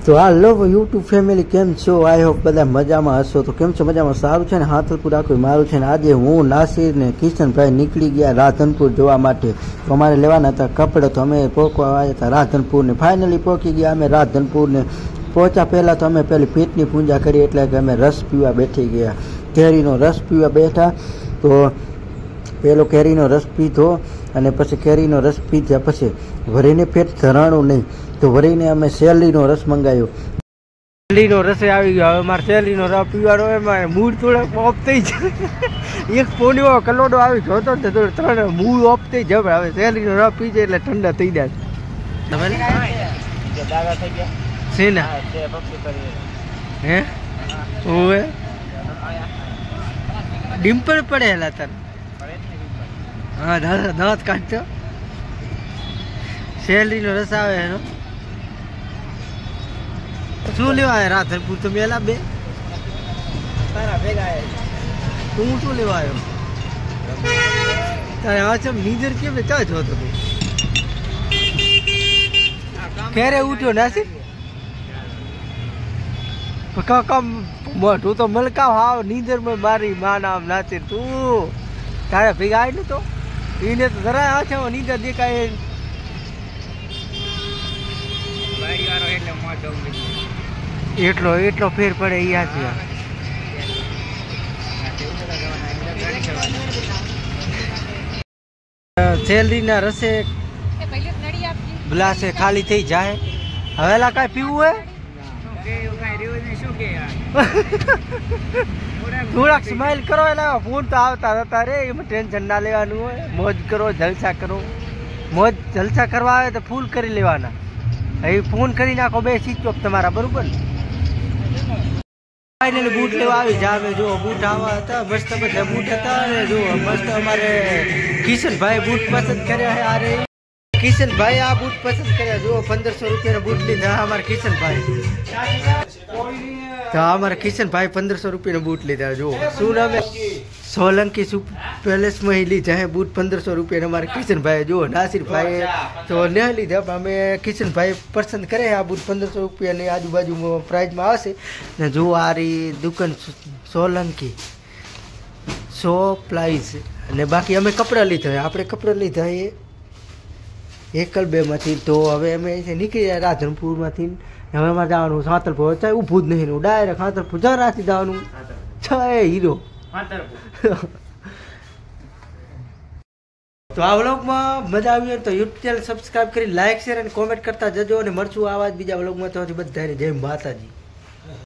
તો હાલો YouTube family કેમ છો? આઈ હોપ બધા મજામાં હશો. તો કેમ છો? મજામાં? સારું છે ને? હાથલપુર આખું મારું છે ને. આજે હું નાસિર ને કિશનભાઈ નીકળી ગયા રાધનપુર જોવા માટે. તો અમારે લેવાના હતા કપડાં, તો અમે પહોંચવા આવ્યા હતા રાધનપુર ને. ફાઇનલી પહોંચી ગયા અમે રાધનપુર ને. પહોંચ્યા પહેલાં તો અમે પેલી પેટની પૂજા કરી, એટલે કે અમે રસ પીવા બેઠી ગયા. કેરીનો રસ પીવા બેઠા. તો પેલો કેરીનો રસ પીધો અને પછી કેરીનો રસ પીધા પછી વરીને પેટ ધરાણું નહીં, તો વરીને અમે શેરડીનો રસ મંગાવ્યો. શેરડીનો રસ આવી ગયો. હવે મારે શેરડીનો રસ પીવાનો એમાં મૂડ થોડોક ઓફ થઈ જાય. એક પોણીઓ કલોડો આવી જોતો ને તો ત્રણ મૂડ ઓફ થઈ જાય. હવે શેરડીનો રસ પી જાય એટલે ઠંડા થઈ જાય. છે ને હે ઓવે ડિમ્પલ પડેલા તને. હા દાંત કાઢતો. શેરડીનો રસ આવે એનો. શું લેવા આવ્યા રાધનપુર? તો મેલા બે તારા ભેગા. તું શું લેવા આવ્યો? તારે આ ચમ નીંદર કેમ ચા જોતો તું? ક્યારે ઉઠ્યો નાસી? તું તો મલકા હાવ નીંદર માં મારી મા નામ નાચી. તું તારે ભેગા આવી તો એને તો જરા આ છે નીંદર દેખાય. એટલો ફેર પડે યાદ છે. શેરડીના રસે ગ્લાસે ખાલી થઈ જાય. હવેલા કાંઈ પીવું હે? થોડાક સ્માઈલ કરો. એટલે ફોન તો આવતા હતા રે, એમાં ટેન્શન ના લેવાનું હોય. મોજ કરો, જલસા કરો. મોજ જલસા કરવા આવે તો ફૂલ કરી લેવાના. એ ફોન કરી નાખો બે સ્વિચ ઓફ તમારા, બરોબર ને? ફાઇનલી બૂટ લેવા આવી જાવે. જો બૂટ આવા હતા, મસ્ત બધા બૂટ હતા. અને જો મસ્ત અમારે કિશનભાઈ બૂટ પસંદ કર્યા છે. અરે કિશનભાઈ આ બૂટ પસંદ કર્યા. જુઓ 1500 રૂપિયાના બૂટ લીધા અમારા કિશનભાઈ. તો અમારા કિશનભાઈ 1500 રૂપિયાના બૂટ લીધા. જુઓ શું નામ? સોલંકી પેલેસમાં લીધા હે બૂટ 1500 રૂપિયાના અમારા કિશનભાઈ. જુઓ નાસિરભાઈ તો નહીં લીધા, અમે કિશનભાઈ પસંદ કરે આ બૂટ 1500 રૂપિયાની આજુબાજુમાં પ્રાઇઝમાં આવશે. ને જુઓ આ રી દુકાન સોલંકી પ્લાઇઝ. અને બાકી અમે કપડાં લીધા. આપણે કપડાં લીધા એ એકલ-બેમાંથી. તો હવે અમે નીકળી ગયા રાધનપુરમાંથી. હવે અમારે જવાનું સાંતલપુર. ચાहे ઊભું જ નહીં, ડાયરેક્ટ સાંતલપુર જરાથી જવાનું છે હીરો. તો આ વ્લોગમાં મજા આવી હોય તો યુટ્યુબ ચેનલ સબસ્ક્રાઈબ કરી લાઈક શેર અને કોમેન્ટ કરતા જજો. અને મળશું આવા જ બીજા વ્લોગમાં. તો બધાને જય માતાજી.